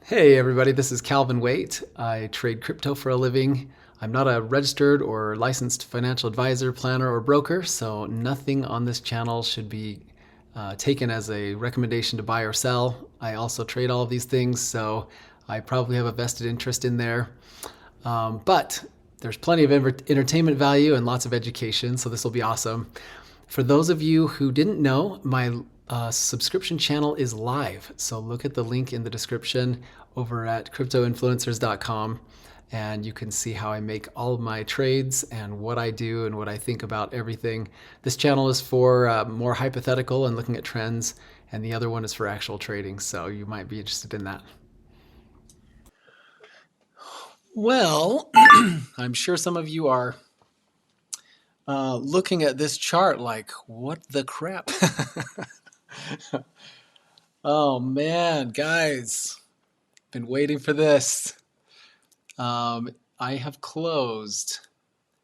Hey everybody, this is Calvin Waite. I trade crypto for a living. I'm not a registered or licensed financial advisor, planner, or broker, so nothing on this channel should be taken as a recommendation to buy or sell. I also trade all of these things, so I probably have a vested interest in there. But there's plenty of entertainment value and lots of education, so this will be awesome. For those of you who didn't know, my subscription channel is live. So look at the link in the description over at cryptoinfluencers.com and you can see how I make all of my trades and what I do and what I think about everything. This channel is for more hypothetical and looking at trends, and the other one is for actual trading, so you might be interested in that. Well, I'm sure some of you are looking at this chart like, what the crap? Oh man, guys, been waiting for this. I have closed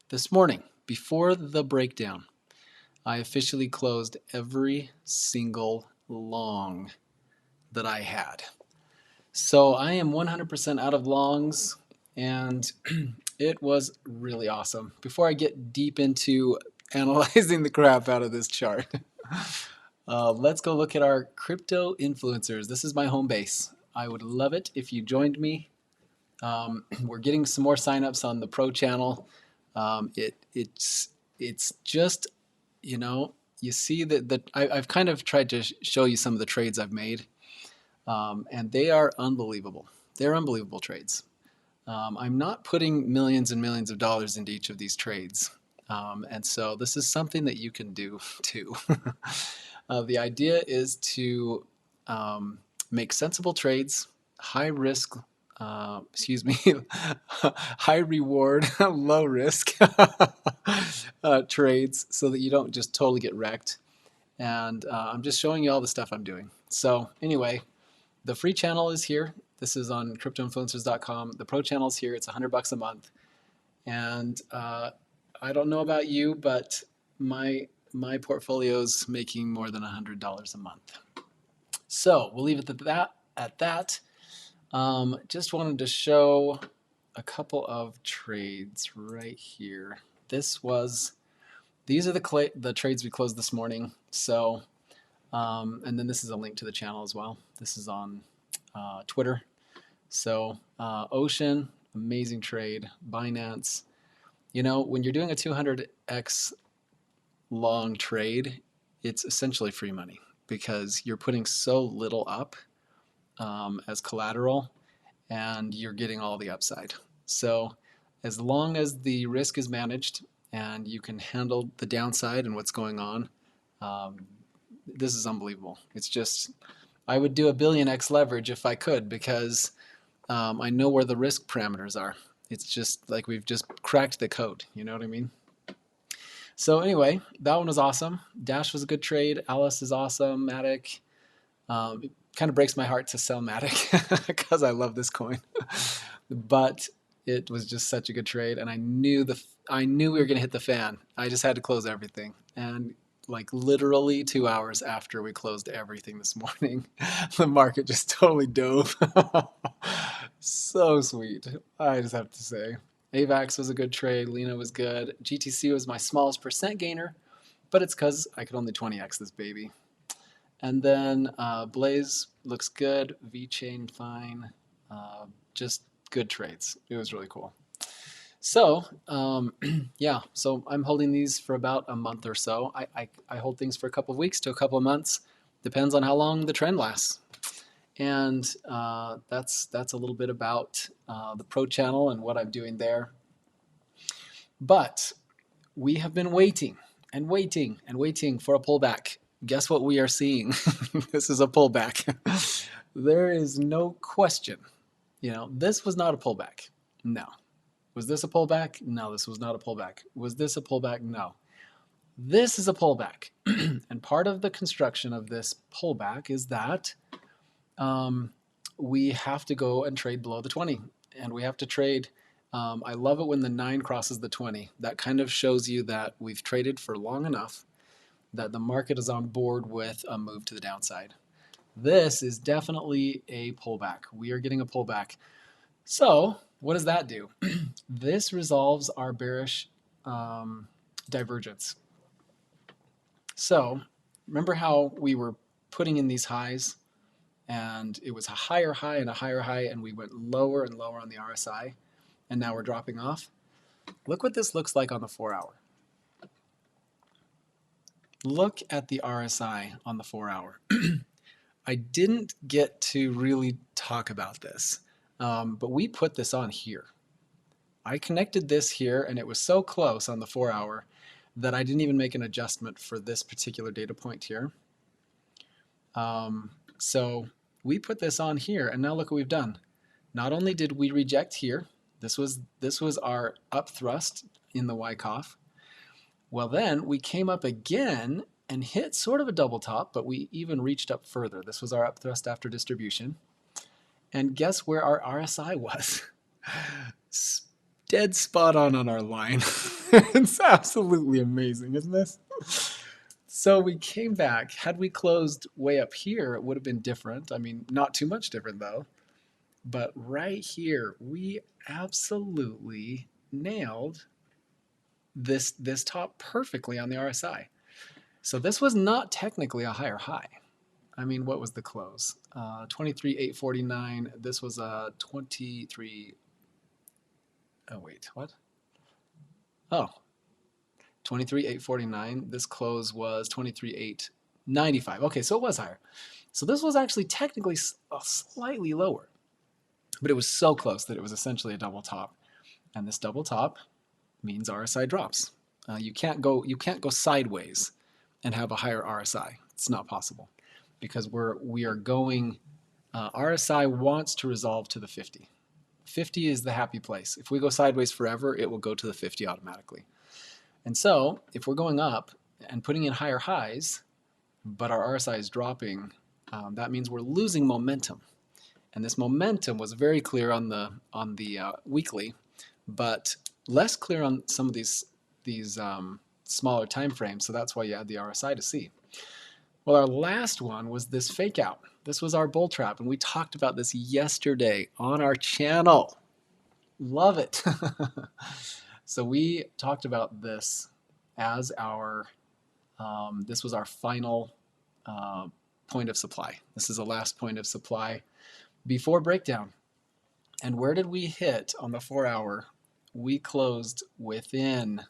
this morning before the breakdown. I officially closed every single long that I had. So I am 100% out of longs, and it was really awesome. Before I get deep into analyzing the crap out of this chart, let's go look at our crypto influencers. This is my home base. I would love it if you joined me. We're getting some more signups on the pro channel. It's just, you see that I've kind of tried to show you some of the trades I've made, and they are unbelievable. They're unbelievable trades. I'm not putting millions and millions of dollars into each of these trades. And so this is something that you can do too. The idea is to make sensible trades, high risk, high reward, low risk trades so that you don't just totally get wrecked. And I'm just showing you all the stuff I'm doing. So anyway, the free channel is here. This is on cryptoinfluencers.com. The pro channel is here. It's $100 a month. And I don't know about you, but my portfolio's making more than $100 a month. So we'll leave it at that. Just wanted to show a couple of trades right here. These are the trades we closed this morning. So, and then this is a link to the channel as well. This is on Twitter. So Ocean, amazing trade. Binance. When you're doing a 200x long trade, it's essentially free money because you're putting so little up as collateral and you're getting all the upside. So as long as the risk is managed and you can handle the downside and what's going on, this is unbelievable. It's just, I would do a billion-x leverage if I could because I know where the risk parameters are. It's just like we've just cracked the code, you know what I mean? So anyway, that one was awesome. Dash was a good trade. Alice is awesome. Matic. It kind of breaks my heart to sell Matic because I love this coin. But it was just such a good trade, and I knew we were going to hit the fan. I just had to close everything. And like literally 2 hours after we closed everything this morning, the market just totally dove. So sweet, I just have to say. AVAX was a good trade. Lena was good. GTC was my smallest percent gainer, but it's because I could only 20x this baby. And then Blaze looks good. VeChain fine. Just good trades. It was really cool. So yeah, so I'm holding these for about a month or so. I hold things for a couple of weeks to a couple of months. Depends on how long the trend lasts. And that's a little bit about the pro channel and what I'm doing there. But we have been waiting and waiting and waiting for a pullback. Guess what we are seeing? This is a pullback. There is no question. This was not a pullback. No. Was this a pullback? No, this was not a pullback. Was this a pullback? No. This is a pullback. And part of the construction of this pullback is that we have to go and trade below the 20. And we have to trade. I love it when the 9 crosses the 20. That kind of shows you that we've traded for long enough that the market is on board with a move to the downside. This is definitely a pullback. We are getting a pullback. So what does that do? This resolves our bearish divergence. So remember how we were putting in these highs and it was a higher high and a higher high and we went lower and lower on the RSI and now we're dropping off? Look what this looks like on the 4-hour. Look at the RSI on the 4-hour. I didn't get to really talk about this, but we put this on here. I connected this here and it was so close on the 4-hour that I didn't even make an adjustment for this particular data point here. So we put this on here and now look what we've done. Not only did we reject here, this was our up thrust in the Wyckoff. Well, then we came up again and hit sort of a double top, but we even reached up further. This was our up thrust after distribution. And guess where our RSI was? Dead spot on our line. It's absolutely amazing, isn't this? So we came back. Had we closed way up here, it would have been different. I mean, not too much different though. But right here, we absolutely nailed this top perfectly on the RSI. So this was not technically a higher high. I mean, what was the close? 23,849. This was a 23. Oh wait, what? Oh, 23,849. This close was 23,895. Okay, so it was higher. So this was actually technically slightly lower, but it was so close that it was essentially a double top. And this double top means RSI drops. You can't go sideways and have a higher RSI. It's not possible because we are going. RSI wants to resolve to the 50. 50 is the happy place. If we go sideways forever, it will go to the 50 automatically. And so if we're going up and putting in higher highs, but our RSI is dropping, that means we're losing momentum. And this momentum was very clear on the weekly, but less clear on some of these smaller time frames. So that's why you add the RSI to see. Well, our last one was this fake out. This was our bull trap, and we talked about this yesterday on our channel. Love it. So we talked about this as our, this was our final point of supply. This is the last point of supply before breakdown. And where did we hit on the 4-hour? We closed within,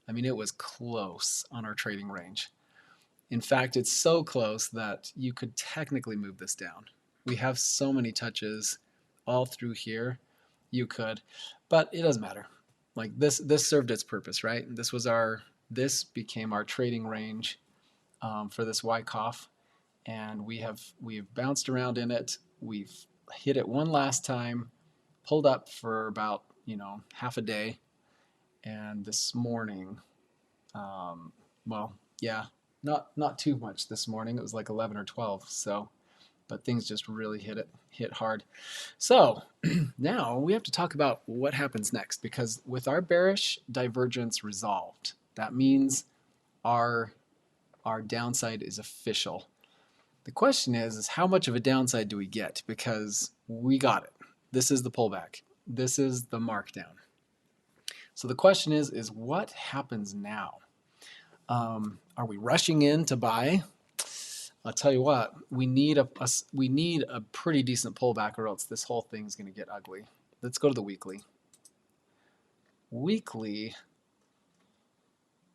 I mean, it was close on our trading range. In fact, it's so close that you could technically move this down. We have so many touches all through here. You could, but it doesn't matter. Like this served its purpose, right? This became our trading range for this Wyckoff, and we've bounced around in it. We've hit it one last time, pulled up for about half a day, and this morning, well, yeah. Not too much this morning. It was like 11 or 12. So, but things just really hit hard. So now we have to talk about what happens next, because with our bearish divergence resolved, that means our downside is official. The question is how much of a downside do we get? Because we got it. This is the pullback. This is the markdown. So the question is what happens now? Are we rushing in to buy? I'll tell you what, we need a pretty decent pullback, or else this whole thing's going to get ugly. Let's go to the weekly.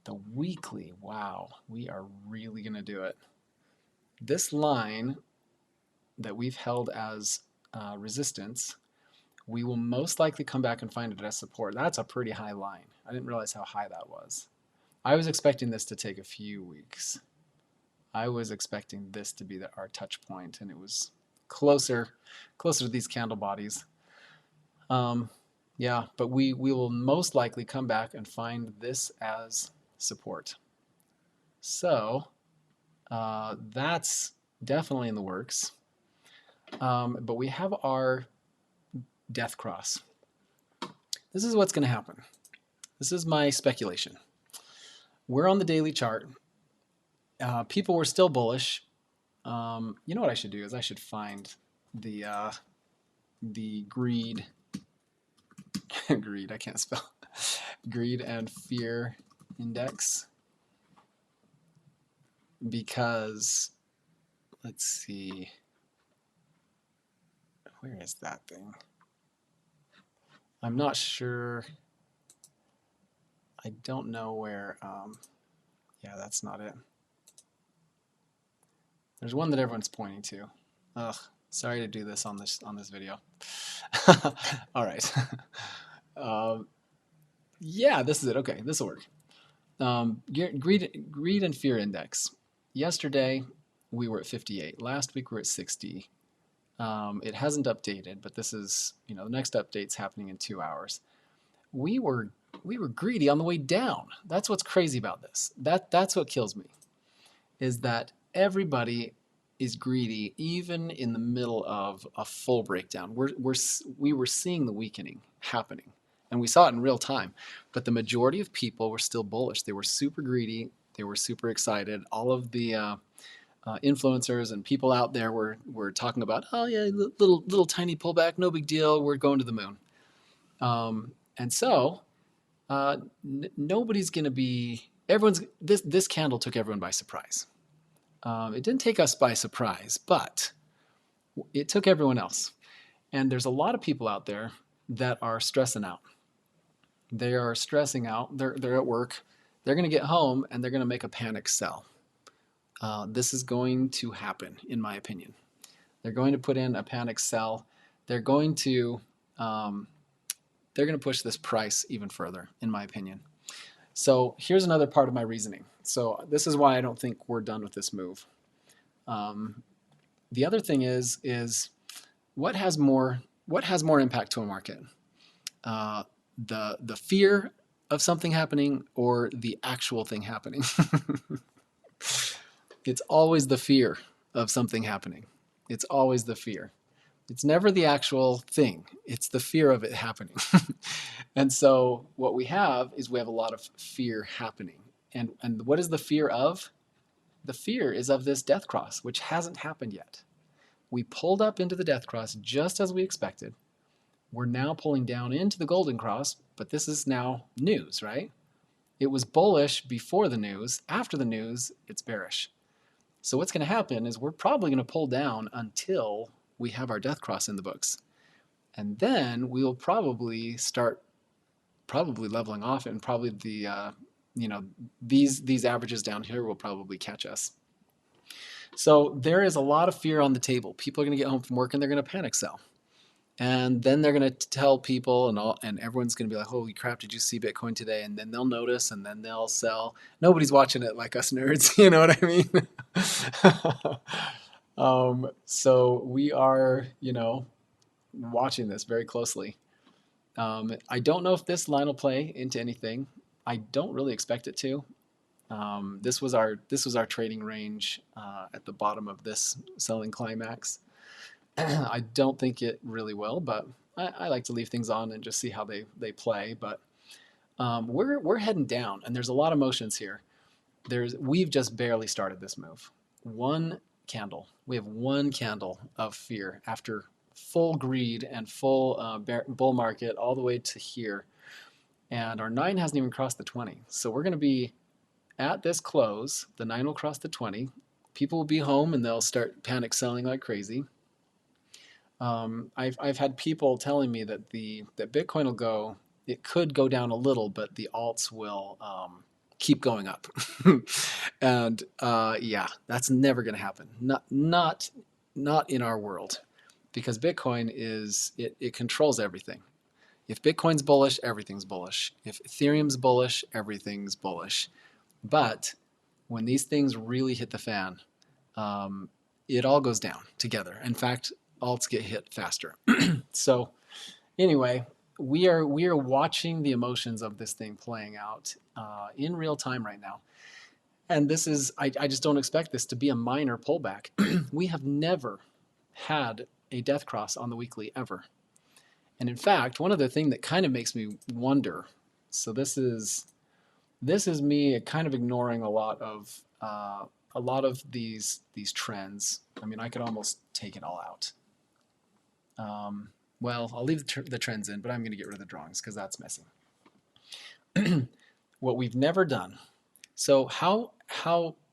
The weekly, wow, we are really going to do it. This line that we've held as resistance, we will most likely come back and find it as support. That's a pretty high line. I didn't realize how high that was. I was expecting this to take a few weeks. I was expecting this to be our touch point, and it was closer to these candle bodies. Yeah, but we will most likely come back and find this as support. So that's definitely in the works. But we have our death cross. This is what's going to happen. This is my speculation. We're on the daily chart. People were still bullish. You know what I should do is I should find the greed, greed, I can't spell, greed and fear index, because let's see, where is that thing? I'm not sure. I don't know where. Yeah, that's not it. There's one that everyone's pointing to. Ugh, sorry to do this on this video. All right. Yeah, this is it. Okay, this will work. Greed and fear index. Yesterday we were at 58. Last week we were at 60. It hasn't updated, but this is, the next update's happening in 2 hours. We were greedy on the way down. That's what's crazy about this. That's what kills me, is that everybody is greedy even in the middle of a full breakdown. We were seeing the weakening happening, and we saw it in real time. But the majority of people were still bullish. They were super greedy. They were super excited. All of the influencers and people out there were talking about, oh yeah, little tiny pullback, no big deal. We're going to the moon. And so nobody's going to be, this candle took everyone by surprise. It didn't take us by surprise, but it took everyone else. And there's a lot of people out there that are stressing out. They are stressing out. They're at work. They're going to get home and they're going to make a panic sell. This is going to happen, in my opinion. They're going to put in a panic sell. They're going to push this price even further, in my opinion. So here's another part of my reasoning. So this is why I don't think we're done with this move. The other thing is what has more impact to a market? The fear of something happening or the actual thing happening? It's always the fear of something happening. It's always the fear. It's never the actual thing. It's the fear of it happening. And so what we have is we have a lot of fear happening. And what is the fear of? The fear is of this death cross, which hasn't happened yet. We pulled up into the death cross just as we expected. We're now pulling down into the golden cross, but this is now news, right? It was bullish before the news. After the news, it's bearish. So what's going to happen is we're probably going to pull down until we have our death cross in the books. And then we'll probably start leveling off, and probably the these averages down here will probably catch us. So there is a lot of fear on the table. People are going to get home from work and they're going to panic sell. And then they're going to tell people, and everyone's going to be like, holy crap, did you see Bitcoin today? And then they'll notice, and then they'll sell. Nobody's watching it like us nerds, you know what I mean? So we are, watching this very closely. I don't know if this line will play into anything. I don't really expect it to. This was our trading range at the bottom of this selling climax. I don't think it really will, but I like to leave things on and just see how they play. But we're heading down, and there's a lot of motions here. We've just barely started this move. One candle. We have one candle of fear after full greed and full bull market all the way to here. And our 9 hasn't even crossed the 20. So we're going to be at this close. The 9 will cross the 20. People will be home and they'll start panic selling like crazy. I've had people telling me that that Bitcoin it could go down a little, but the alts will keep going up. And yeah, that's never going to happen. Not in our world, because Bitcoin it controls everything. If Bitcoin's bullish, everything's bullish. If Ethereum's bullish, everything's bullish. But when these things really hit the fan, it all goes down together. In fact, alts get hit faster. So anyway, we are watching the emotions of this thing playing out in real time right now. And this is, I just don't expect this to be a minor pullback. We have never had a death cross on the weekly ever. And in fact, one other thing that kind of makes me wonder, so this is me kind of ignoring a lot of a lot of these trends, I mean, I could almost take it all out. Well, I'll leave the trends in, but I'm going to get rid of the drawings because that's messy. What we've never done. So how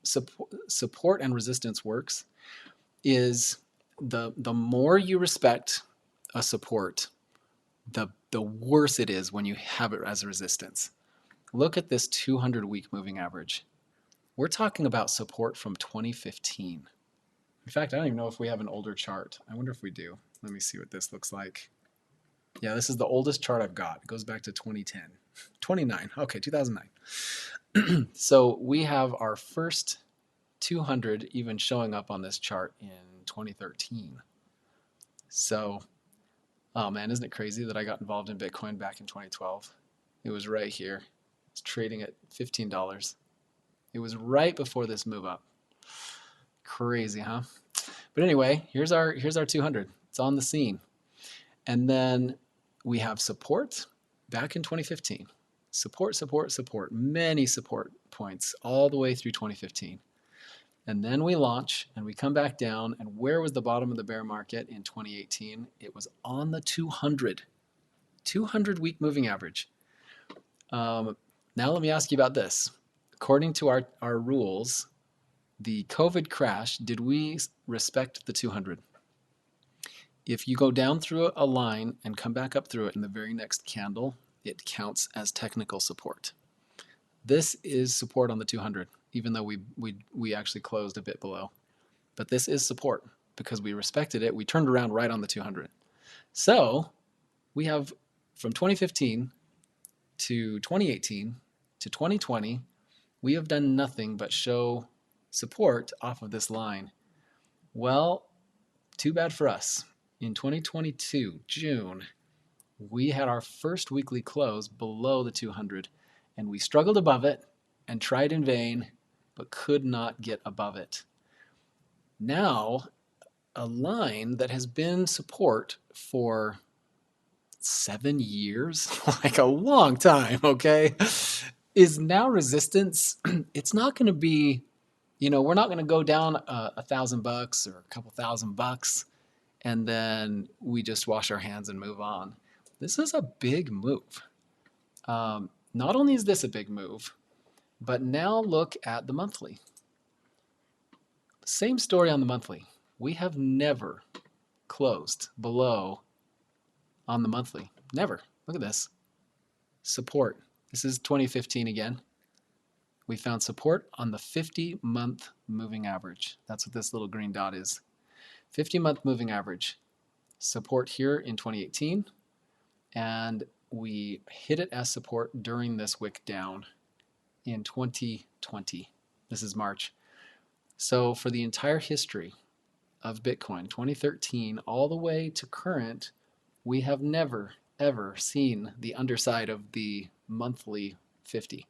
support and resistance works is the more you respect a support, the worse it is when you have it as a resistance. Look at this 200-week moving average. We're talking about support from 2015. In fact, I don't even know if we have an older chart. I wonder if we do. Let me see what this looks like. Yeah, this is the oldest chart I've got. It goes back to 2010. 29, okay, 2009. So we have our first 200 even showing up on this chart in 2013. So, oh man, isn't it crazy that I got involved in Bitcoin back in 2012? It was right here. It's trading at $15. It was right before this move up. Crazy, huh? But anyway, here's our 200. It's on the scene. And then we have support back in 2015. Support, support, support. Many support points all the way through 2015. And then we launch and we come back down. And where was the bottom of the bear market in 2018? It was on the 200. 200-week moving average. Now let me ask you about this. According to our rules, the COVID crash, did we respect the 200? If you go down through a line and come back up through it in the very next candle, it counts as technical support. This is support on the 200, even though we actually closed a bit below. But this is support because we respected it. We turned around right on the 200. So we have from 2015 to 2018 to 2020, we have done nothing but show support off of this line. Well, too bad for us. In 2022, June, we had our first weekly close below the 200, and we struggled above it and tried in vain, but could not get above it. Now, a line that has been support for 7 years, like a long time, okay, is now resistance. It's not going to be, we're not going to go down $1,000 or a couple $1,000 and then we just wash our hands and move on. This is a big move. Not only is this a big move, but now look at the monthly. Same story on the monthly. We have never closed below on the monthly. Never. Look at this. Support. This is 2015 again. We found support on the 50-month moving average. That's what this little green dot is. 50-month moving average. Support here in 2018. And we hit it as support during this wick down in 2020. This is March. So for the entire history of Bitcoin, 2013 all the way to current, we have never, ever seen the underside of the monthly 50.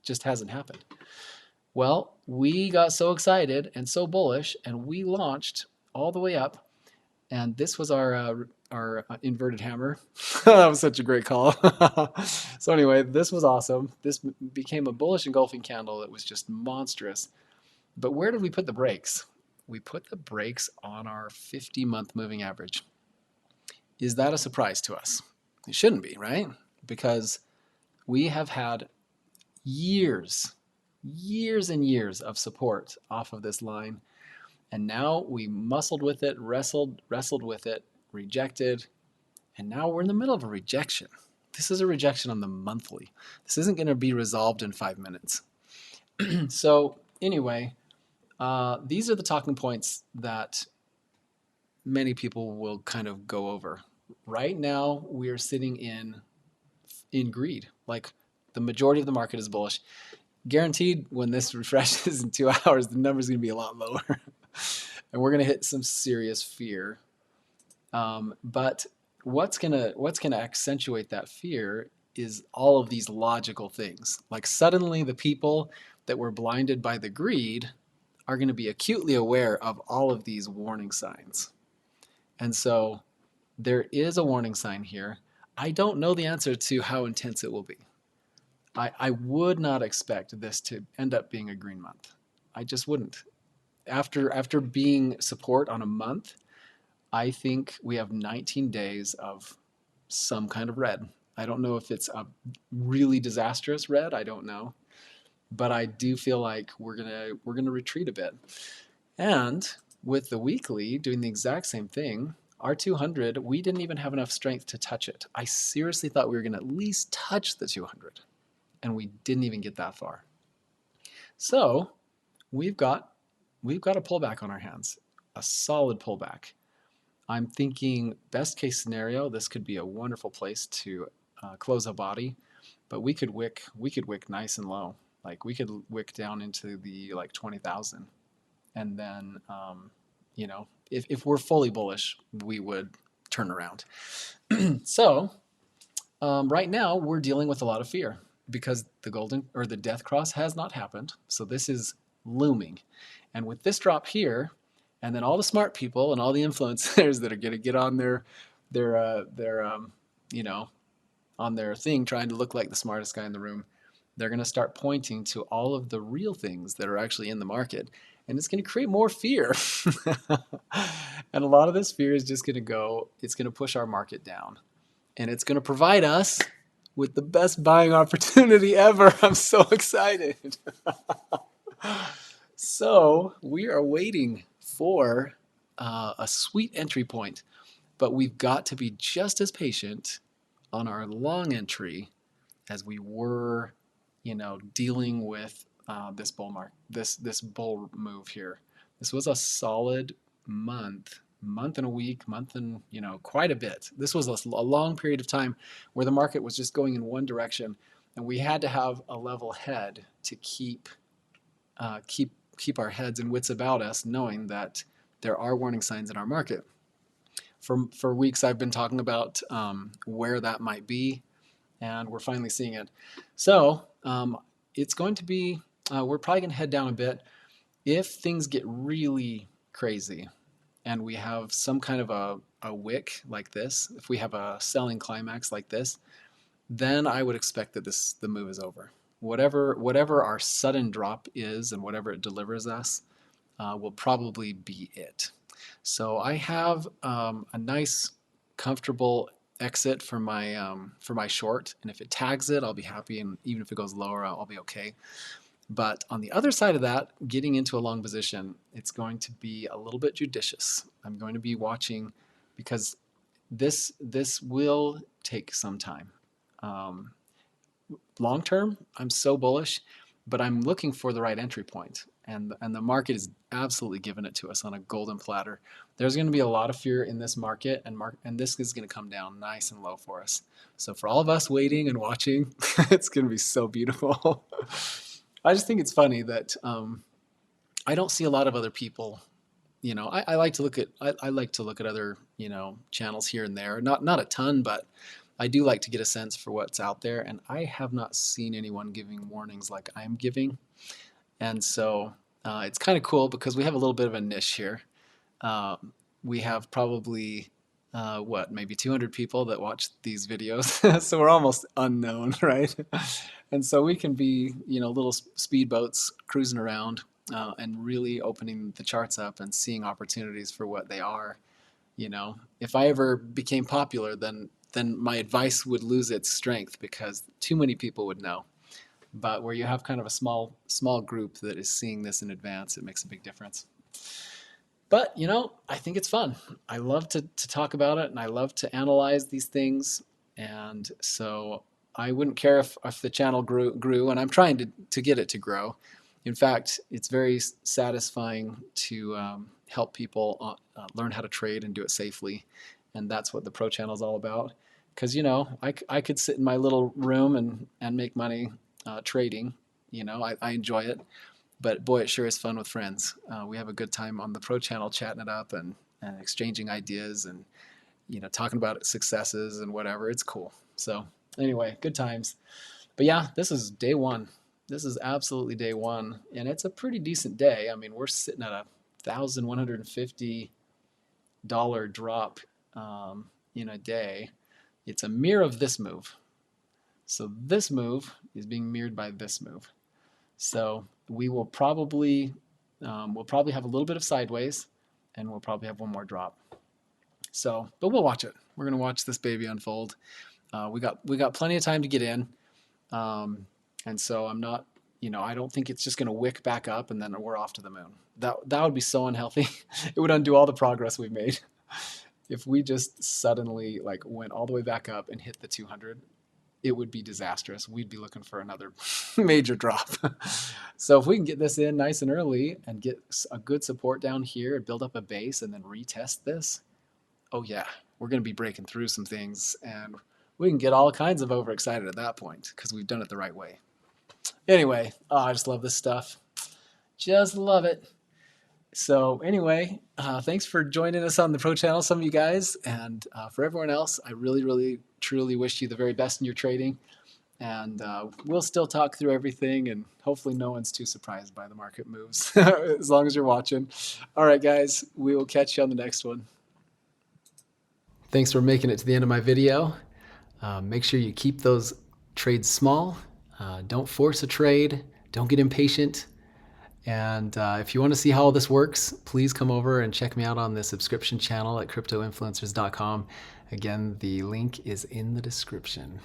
Just hasn't happened. Well, we got so excited and so bullish, and we launched all the way up, and this was our inverted hammer. That was such a great call. So anyway, this was awesome. This became a bullish engulfing candle that was just monstrous. But where did we put the brakes? We put the brakes on our 50-month moving average. Is that a surprise to us? It shouldn't be, right? Because we have had years and years of support off of this line. And now we muscled with it, wrestled with it, rejected, and now we're in the middle of a rejection. This is a rejection on the monthly. This isn't going to be resolved in 5 minutes. So anyway, these are the talking points that many people will kind of go over. Right now, we are sitting in greed. Like the majority of the market is bullish. Guaranteed, when this refreshes in 2 hours, the number is going to be a lot lower. And we're going to hit some serious fear. But what's gonna accentuate that fear is all of these logical things. Like suddenly the people that were blinded by the greed are going to be acutely aware of all of these warning signs. And so there is a warning sign here. I don't know the answer to how intense it will be. I would not expect this to end up being a green month. I just wouldn't. After being support on a month, I think we have 19 days of some kind of red. I don't know if it's a really disastrous red. I don't know, but I do feel like we're gonna retreat a bit. And with the weekly doing the exact same thing, our 200, we didn't even have enough strength to touch it. I seriously thought we were gonna at least touch the 200, and we didn't even get that far. So we've got a pullback on our hands, a solid pullback. I'm thinking best case scenario, this could be a wonderful place to close a body, but we could wick nice and low. Like we could wick down into the like 20,000, and then you know, if we're fully bullish, we would turn around. So right now we're dealing with a lot of fear because the golden or the death cross has not happened. So this is looming, and with this drop here, and then all the smart people and all the influencers that are going to get on their you know, on their thing trying to look like the smartest guy in the room, they're going to start pointing to all of the real things that are actually in the market, and it's going to create more fear. And a lot of this fear is just going to go, it's going to push our market down, and it's going to provide us with the best buying opportunity ever. I'm so excited. So we are waiting for a sweet entry point, but we've got to be just as patient on our long entry as we were, you know, dealing with this bull bull move here. This was a solid month and a week, month and, you know, quite a bit. This was a long period of time where the market was just going in one direction, and we had to have a level head to keep our heads and wits about us, knowing that there are warning signs in our market. For weeks, I've been talking about where that might be, and we're finally seeing it. So it's going to be, we're probably going to head down a bit. If things get really crazy and we have some kind of a wick like this, if we have a selling climax like this, then I would expect that the move is over. Whatever our sudden drop is and whatever it delivers us will probably be it. So I have a nice, comfortable exit for my short, and if it tags it, I'll be happy, and even if it goes lower, I'll be okay. But on the other side of that, getting into a long position, it's going to be a little bit judicious. I'm going to be watching because this will take some time. Long term, I'm so bullish, but I'm looking for the right entry point, and the market is absolutely giving it to us on a golden platter. There's going to be a lot of fear in this market, and this is going to come down nice and low for us. So for all of us waiting and watching, it's going to be so beautiful. I just think it's funny that I don't see a lot of other people. You know, I like to look at other, you know, channels here and there. Not a ton, but I do like to get a sense for what's out there, and I have not seen anyone giving warnings like I'm giving. And so it's kind of cool because we have a little bit of a niche here. We have probably maybe 200 people that watch these videos, so we're almost unknown, right? And so we can be, you know, little speedboats cruising around and really opening the charts up and seeing opportunities for what they are. You know, if I ever became popular, then my advice would lose its strength because too many people would know. But where you have kind of a small group that is seeing this in advance, it makes a big difference. But, you know, I think it's fun. I love to talk about it, and I love to analyze these things. And so I wouldn't care if the channel grew, and I'm trying to get it to grow. In fact, it's very satisfying to help people learn how to trade and do it safely. And that's what the Pro Channel is all about. Because, you know, I could sit in my little room and make money trading. You know, I enjoy it. But boy, it sure is fun with friends. We have a good time on the Pro Channel chatting it up and exchanging ideas and, you know, talking about successes and whatever. It's cool. So anyway, good times. But yeah, this is day one. This is absolutely day one. And it's a pretty decent day. I mean, we're sitting at a $1,150 drop in a day. It's a mirror of this move. So this move is being mirrored by this move. So we will probably We'll probably have a little bit of sideways, and we'll probably have one more drop. So, but we'll watch it. We're gonna watch this baby unfold. We got plenty of time to get in, and so I'm not, I don't think it's just gonna wick back up and then we're off to the moon. That would be so unhealthy. It would undo all the progress we've made. If we just suddenly went all the way back up and hit the 200, it would be disastrous. We'd be looking for another major drop. So if we can get this in nice and early and get a good support down here and build up a base and then retest this, oh yeah, we're going to be breaking through some things, and we can get all kinds of overexcited at that point because we've done it the right way. Anyway, I just love this stuff. Just love it. So anyway, thanks for joining us on the Pro Channel, some of you guys, and for everyone else, I really, really, truly wish you the very best in your trading, and we'll still talk through everything, and hopefully no one's too surprised by the market moves, as long as you're watching. All right, guys, we will catch you on the next one. Thanks for making it to the end of my video. Make sure you keep those trades small. Don't force a trade. Don't get impatient. And if you want to see how all this works, please come over and check me out on the subscription channel at cryptoinfluencers.com. Again, the link is in the description.